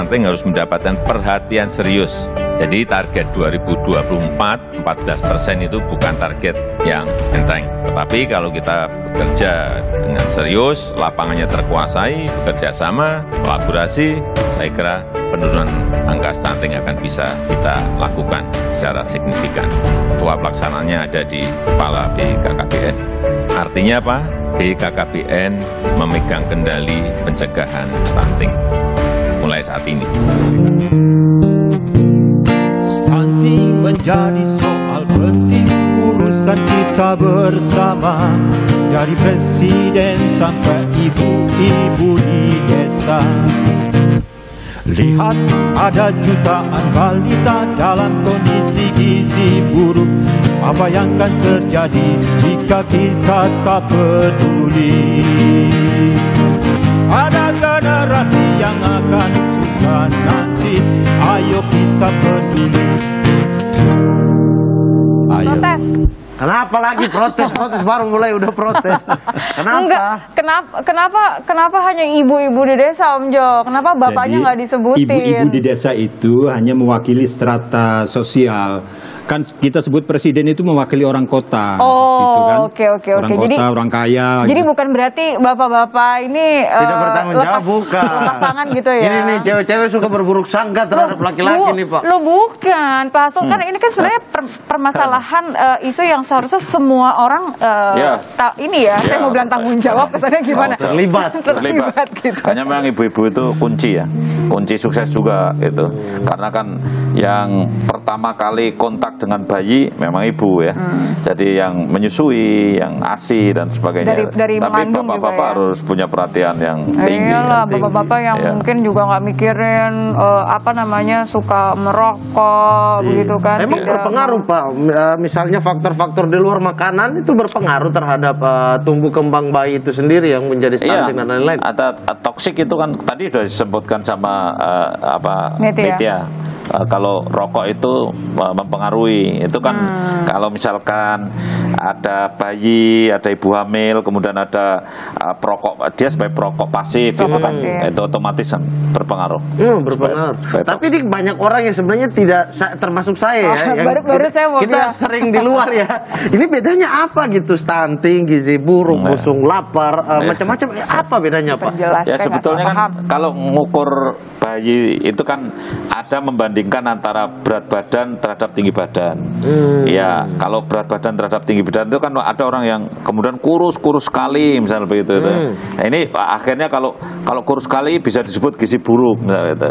stunting harus mendapatkan perhatian serius. Jadi target 2024, 14% itu bukan target yang enteng. Tetapi kalau kita bekerja dengan serius, lapangannya terkuasai, bekerja sama, kolaborasi, saya kira penurunan angka stunting akan bisa kita lakukan secara signifikan. Ketua pelaksananya ada di Kepala BKKBN. Artinya apa? BKKBN memegang kendali pencegahan stunting mulai saat ini. Stunting menjadi soal penting, urusan kita bersama, dari presiden sampai ibu-ibu di desa. Lihat, ada jutaan balita dalam kondisi gizi buruk. Apa yang akan terjadi jika kita tak peduli? Ada generasi yang akan susah nanti. Ayo kita peduli. Ayo. Protes. Kenapa lagi protes baru mulai udah protes? Kenapa? Enggak, kenapa hanya ibu-ibu di desa, Om Jo? Kenapa bapaknya nggak disebutin? Ibu-ibu di desa itu hanya mewakili strata sosial. Kan kita sebut presiden itu mewakili orang kota, gitu kan? Oke. Orang kota, jadi, orang kaya. Jadi gitu. bukan berarti bapak-bapak ini tidak bertanggung jawab, bukan. Lepas tangan gitu ya? Ini nih cewek-cewek suka berburuk sangka terhadap laki-laki nih, Pak. Lo bukan, Pak Hasto. Kan ini kan sebenarnya permasalahan isu yang seharusnya semua orang saya mau bilang tanggung jawab, kesannya gimana? Terlibat gitu. Hanya memang ibu-ibu itu kunci ya, kunci sukses juga gitu. Karena kan yang pertama kali kontak dengan bayi memang ibu ya. Jadi yang menyusui, yang ASI dan sebagainya. Dari tapi bapak-bapak harus punya perhatian yang tinggi. Iyalah, bapak-bapak yang mungkin juga nggak mikirin suka merokok begitu kan. Emang berpengaruh, Pak. Misalnya faktor-faktor di luar makanan itu berpengaruh terhadap tumbuh kembang bayi itu sendiri yang menjadi stunting dan lain-lain. Toksik itu kan tadi sudah disebutkan sama Nitya. Kalau rokok itu mempengaruhi, itu kan kalau misalkan ada bayi, ada ibu hamil, kemudian ada perokok, dia sebagai perokok pasif, itu otomatis berpengaruh. Berpengaruh. Tapi ini banyak orang yang sebenarnya tidak termasuk saya ya. Baru saya mau kita sering di luar ya. Ini bedanya apa gitu? Stunting, gizi buruk, busung lapar, macam-macam. Apa bedanya, Pak? Ya sebetulnya kan kalau ngukur bayi itu kan ada membandingkan antara berat badan terhadap tinggi badan. Ya, kalau berat badan terhadap tinggi badan itu kan ada orang yang kemudian kurus sekali misalnya begitu. Nah, ini akhirnya kalau kurus sekali bisa disebut gizi buruk misalnya itu.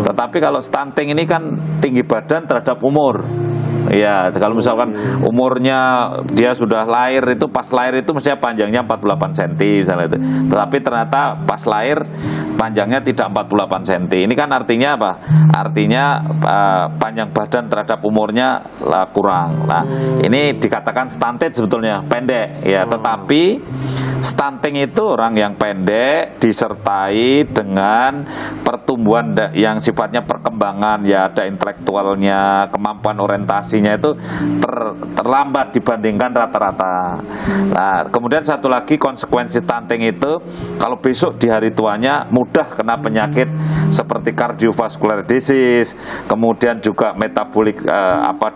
Tetapi kalau stunting ini kan tinggi badan terhadap umur. Ya, kalau misalkan umurnya dia sudah lahir itu pas lahir itu mestinya panjangnya 48 cm misalnya itu. Tetapi ternyata pas lahir panjangnya tidak 48 cm. Ini kan artinya apa? Artinya panjang badan terhadap umurnya kurang. Nah, ini dikatakan stunted sebetulnya, pendek ya, tetapi stunting itu orang yang pendek disertai dengan pertumbuhan yang sifatnya perkembangan, ya ada intelektualnya, kemampuan orientasinya itu terlambat dibandingkan rata-rata. Nah, kemudian satu lagi konsekuensi stunting itu kalau besok di hari tuanya mudah kena penyakit seperti cardiovascular disease, kemudian juga metabolic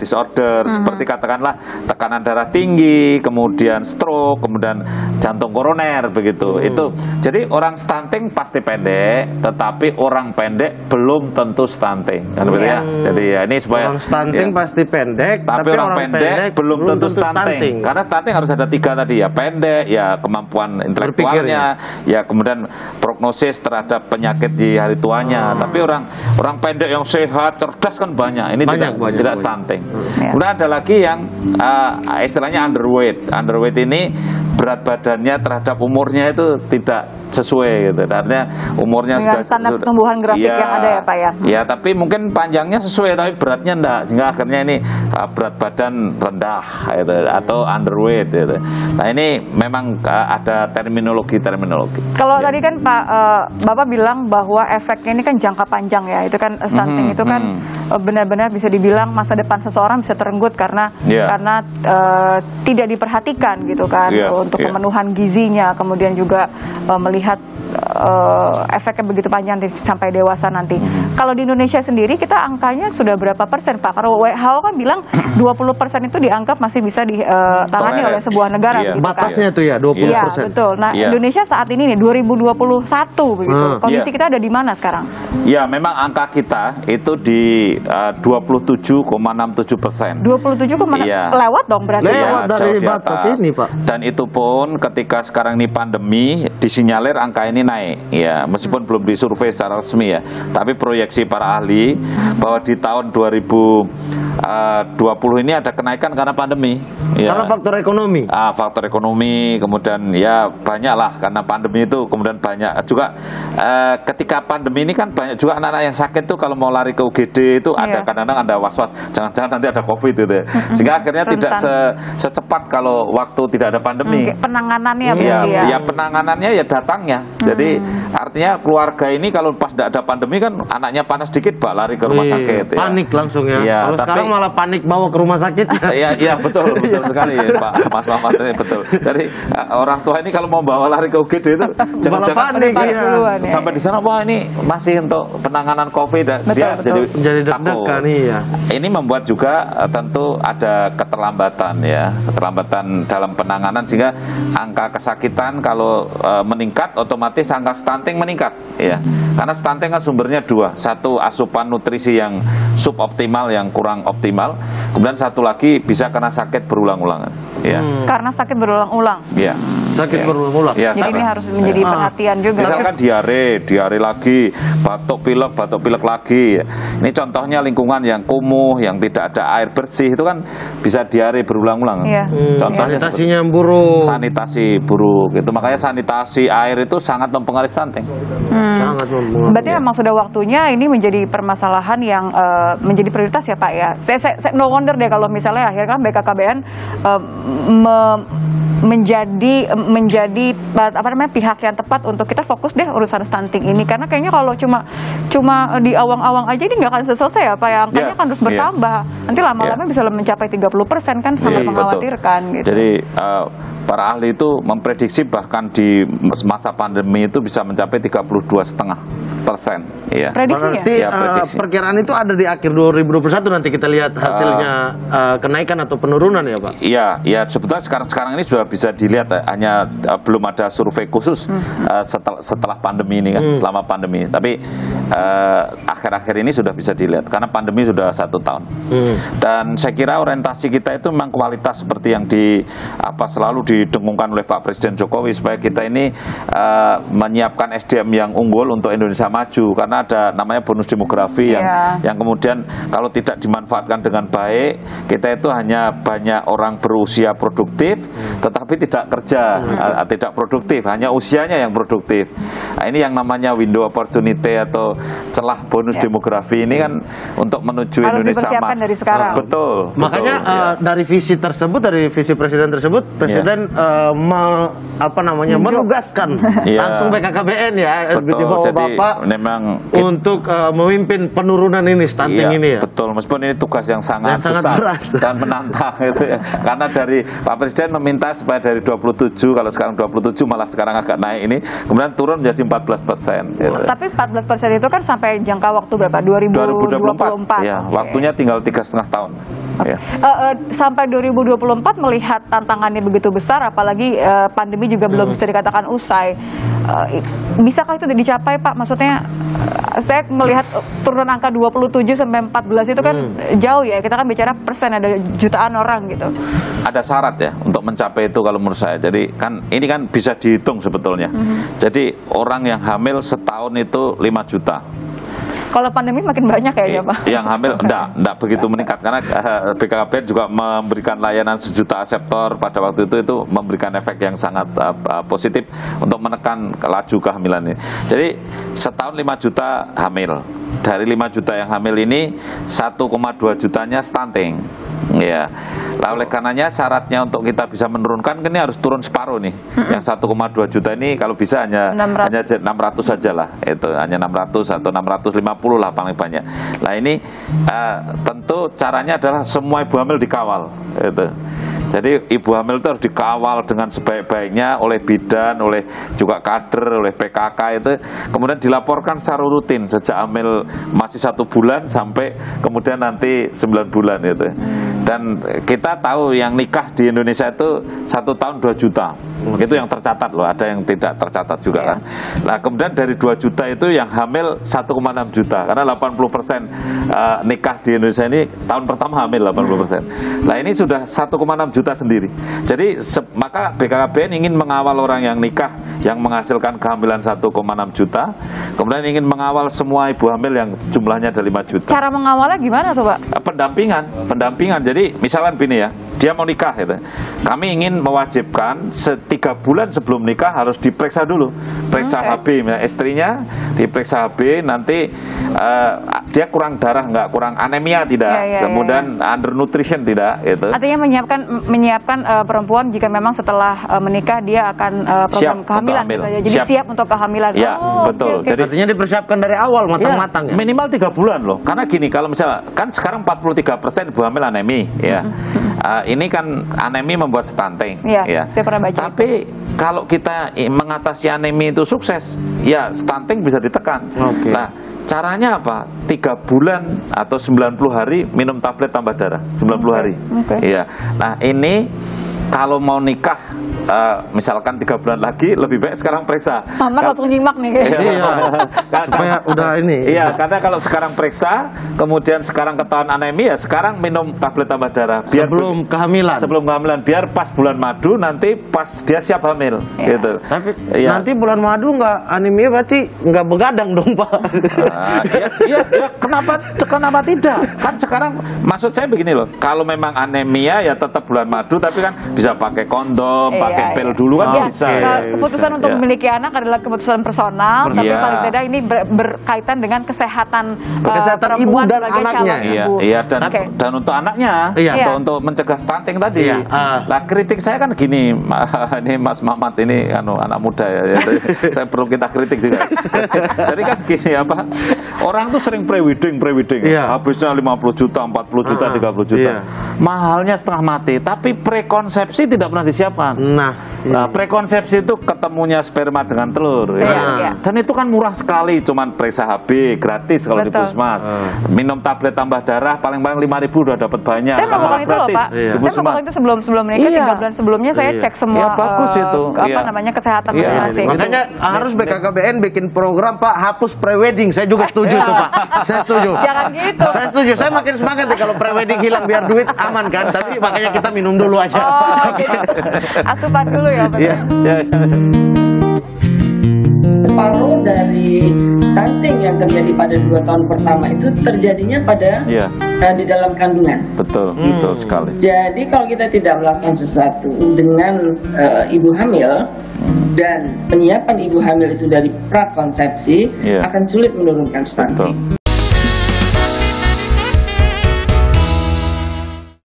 disorder, seperti katakanlah tekanan darah tinggi, kemudian stroke, kemudian jantung koroner begitu. Itu jadi orang stunting pasti pendek, tetapi orang pendek belum tentu stunting kan begitu ya. Jadi ya ini supaya orang stunting pasti pendek, tapi orang pendek belum tentu stunting. Karena stunting harus ada 3 tadi ya, pendek, ya kemampuan intelektualnya, ya kemudian prognosis terhadap penyakit di hari tuanya. Tapi orang pendek yang sehat, cerdas kan banyak. Ini tidak stunting. Kemudian ada lagi yang istilahnya underweight. Underweight ini berat badannya terhadap umurnya itu tidak sesuai gitu. Artinya umurnya dengan standar pertumbuhan grafik yang ada ya, Pak ya. Ya, tapi mungkin panjangnya sesuai tapi beratnya enggak, sehingga akhirnya ini berat badan rendah gitu, atau underweight gitu. Nah, ini memang ada terminologi. Kalau tadi kan Pak Bapak bilang bahwa efeknya ini kan jangka panjang ya. Itu kan stunting itu kan benar-benar bisa dibilang masa depan seseorang bisa terenggut karena tidak diperhatikan gitu kan. untuk pemenuhan gizinya, kemudian juga melihat efeknya begitu panjang sampai dewasa nanti. Kalau di Indonesia sendiri kita angkanya sudah berapa persen, Pak? Karena WHO kan bilang 20% itu dianggap masih bisa ditangani oleh sebuah negara. Begitu, batasnya itu ya 20%. Iya, betul. Nah, Indonesia saat ini nih 2021 begitu. Kondisi kita ada di mana sekarang? Ya, memang angka kita itu di 27,67%. 27,6 lewat dong berarti. Lewat dari batas ini, Pak. Dan itu pun ketika sekarang ini pandemi disinyalir angka ini naik, ya meskipun belum disurvei secara resmi ya, tapi proyeksi para ahli bahwa di tahun 2020 ini ada kenaikan karena pandemi. Ya. Karena faktor ekonomi. Faktor ekonomi, kemudian ya banyak lah karena pandemi itu, kemudian banyak juga ketika pandemi ini kan banyak juga anak-anak yang sakit tuh kalau mau lari ke UGD itu ada kadang-kadang ada was-was, jangan-jangan nanti ada COVID gitu ya. Sehingga akhirnya tidak secepat kalau waktu tidak ada pandemi. Penanganannya ya penanganannya ya datangnya. Jadi artinya keluarga ini kalau pas tidak ada pandemi kan anaknya panas dikit Pak lari ke rumah sakit. Panik langsung ya. Kalau sekarang malah panik bawa ke rumah sakit. Iya betul sekali Pak Mas Mamat, betul. Jadi orang tua ini kalau mau bawa lari ke UGD itu jangan-jangan panik sampai di sana wah ini masih untuk penanganan COVID dia jadi deg-degan ya. Ini membuat juga tentu ada keterlambatan keterlambatan dalam penanganan sehingga angka kesakitan kalau meningkat otomatis angka stunting meningkat ya. Karena stunting kan sumbernya dua, satu asupan nutrisi yang suboptimal yang kurang optimal, kemudian satu lagi bisa karena sakit berulang-ulang ya. Karena sakit berulang-ulang. Iya. Sakit berulang-ulang. Ya, jadi ini harus menjadi perhatian juga. Misalkan diare lagi, batuk pilek lagi. Ini contohnya lingkungan yang kumuh, yang tidak ada air bersih itu kan bisa diare berulang-ulang. Contohnya sanitasinya buruk. Sanitasi buruk. Itu makanya sanitasi air itu sangat mempengaruhi stunting. Sangat mempengaruhi. Berarti memang sudah waktunya ini menjadi permasalahan yang menjadi prioritas ya Pak ya. Saya no wonder deh kalau misalnya akhirnya kan BKKBN menjadi pihak yang tepat untuk kita fokus deh urusan stunting ini, karena kayaknya kalau cuma di awang-awang aja ini nggak akan selesai ya Pak ya, angkanya akan terus bertambah, nanti lama-lama bisa mencapai 30% kan, sangat mengkhawatirkan gitu. Jadi para ahli itu memprediksi bahkan di masa pandemi itu bisa mencapai 32,5%. Ya. Prediksinya? Berarti perkiraan itu ada di akhir 2021 nanti kita lihat hasilnya kenaikan atau penurunan ya Pak? Iya sebetulnya sekarang ini sudah bisa dilihat, hanya belum ada survei khusus setelah pandemi ini kan, selama pandemi. Tapi akhir-akhir ini sudah bisa dilihat karena pandemi sudah 1 tahun. Dan saya kira orientasi kita itu memang kualitas seperti yang selalu didengungkan oleh Pak Presiden Jokowi supaya kita ini menyiapkan SDM yang unggul untuk Indonesia maju, karena ada namanya bonus demografi yang kemudian kalau tidak dimanfaatkan dengan baik, kita itu hanya banyak orang berusia produktif tetapi tidak kerja, tidak produktif, hanya usianya yang produktif. Nah, ini yang namanya window opportunity atau celah bonus demografi ini kan untuk menuju harus Indonesia emas. Dari sekarang. Betul. Makanya dari visi tersebut, dari visi presiden tersebut, presiden menugaskan langsung BKKBN betul. Jadi Bapak memang untuk memimpin penurunan ini stunting ini ya. Betul, meskipun ini tugas yang sangat besar berat dan menantang gitu ya. Karena dari Pak Presiden meminta supaya dari 27, kalau sekarang 27 malah sekarang agak naik ini, kemudian turun menjadi 14%. Gitu. Tapi 14% itu kan sampai jangka waktu berapa? 2024. Ya, waktunya tinggal 3,5 tahun. Okay. Sampai 2024 melihat tantangannya begitu besar, apalagi pandemi juga belum bisa dikatakan usai. Bisakah itu dicapai Pak? Maksudnya saya melihat turunan angka 27 sampai 14 itu kan jauh ya. Kita kan bicara persen, ada jutaan orang gitu. Ada syarat ya untuk mencapai itu kalau menurut saya. Jadi kan ini kan bisa dihitung sebetulnya. Jadi orang yang hamil setahun itu 5 juta. Kalau pandemi makin banyak kayaknya Pak. Yang hamil enggak begitu meningkat karena BKKBN juga memberikan layanan 1 juta aseptor pada waktu itu memberikan efek yang sangat positif untuk menekan laju kehamilan ini. Jadi setahun 5 juta hamil. Dari 5 juta yang hamil ini 1,2 jutanya stunting. Ya. Lah oleh karenanya syaratnya untuk kita bisa menurunkan ini harus turun separuh nih. Yang 1,2 juta ini kalau bisa hanya 600 saja lah. Itu hanya 600 atau 650 50 lah paling banyak. Nah ini tentu caranya adalah semua ibu hamil dikawal gitu. Jadi ibu hamil itu harus dikawal dengan sebaik-baiknya oleh bidan, oleh juga kader, oleh PKK itu, kemudian dilaporkan secara rutin sejak hamil masih 1 bulan sampai kemudian nanti 9 bulan gitu. Dan kita tahu yang nikah di Indonesia itu 1 tahun 2 juta. Itu yang tercatat loh, ada yang tidak tercatat juga kan. Nah kemudian dari 2 juta itu yang hamil 1,6 juta, karena 80% nikah di Indonesia ini tahun pertama hamil 80%. Nah ini sudah 1,6 juta sendiri. Jadi maka BKKBN ingin mengawal orang yang nikah yang menghasilkan kehamilan 1,6 juta, kemudian ingin mengawal semua ibu hamil yang jumlahnya ada 5 juta. Cara mengawalnya gimana tuh Pak? Pendampingan. Jadi misalkan gini ya, dia mau nikah gitu. Kami ingin mewajibkan 3 bulan sebelum nikah harus diperiksa dulu, periksa HB, misalnya istrinya diperiksa HB, nanti dia kurang darah nggak, kurang anemia tidak, kemudian undernutrition tidak, gitu. Artinya menyiapkan perempuan jika memang setelah menikah dia akan program kehamilan, jadi siap untuk kehamilan. Ya, betul. Okay. Jadi artinya dipersiapkan dari awal matang-matang ya. Minimal 3 bulan loh. Karena gini, kalau misalnya kan sekarang 43% ibu hamil anemi, ya. Ini kan anemi membuat stunting, ya. Saya pernah baca. Tapi kalau kita mengatasi anemi itu sukses, ya stunting bisa ditekan. Nah, caranya apa? 3 bulan atau 90 hari minum tablet tambah darah, 90 hari. Iya. Nah, ini kalau mau nikah misalkan 3 bulan lagi, lebih baik sekarang periksa. Mama langsung nyimak nih Supaya udah ini. Iya, karena kalau sekarang periksa, kemudian sekarang ketahuan anemia, sekarang minum tablet tambah darah biar sebelum kehamilan, biar pas bulan madu nanti pas dia siap hamil gitu. Tapi nanti bulan madu nggak anemia berarti nggak begadang dong Pak. Iya, kenapa tidak? Kan sekarang maksud saya begini loh, kalau memang anemia ya tetap bulan madu, tapi kan bisa pakai kondom, pakai pil dulu kan bisa. Keputusan untuk memiliki anak adalah keputusan personal, tapi paling tidak ini berkaitan dengan kesehatan ibu dan anaknya. Iya, dan untuk anaknya, untuk mencegah stunting tadi. Nah, kritik saya kan gini, ini Mas Mamat ini anak muda ya, saya perlu kita kritik juga. Jadi kan gini apa? Orang tuh sering pre-wedding, habisnya 50 juta, 40 juta, 30 juta. Mahalnya setengah mati, tapi prekonsepsi tidak pernah disiapkan. Nah, prekonsepsi itu ketemunya sperma dengan telur, dan itu kan murah sekali, cuman periksa HB gratis kalau di puskesmas. Minum tablet tambah darah paling-paling 5.000 udah dapat banyak. Saya melakukan itu loh Pak. Saya melakukan itu sebelum menikah, 3 bulan sebelumnya saya cek semua bagus itu. Kesehatan masing-masing. Makanya harus BKKBN bikin program Pak, hapus prewedding. Saya juga setuju tuh Pak. Saya setuju. Jangan gitu. Saya setuju. Saya makin semangat nih kalau prewedding hilang biar duit aman kan. Tapi makanya kita minum dulu aja. Asupan dulu ya Pak. Separuh dari stunting yang terjadi pada 2 tahun pertama itu terjadinya pada di dalam kandungan. Betul sekali. Jadi kalau kita tidak melakukan sesuatu dengan ibu hamil dan penyiapan ibu hamil itu dari prakonsepsi akan sulit menurunkan stunting.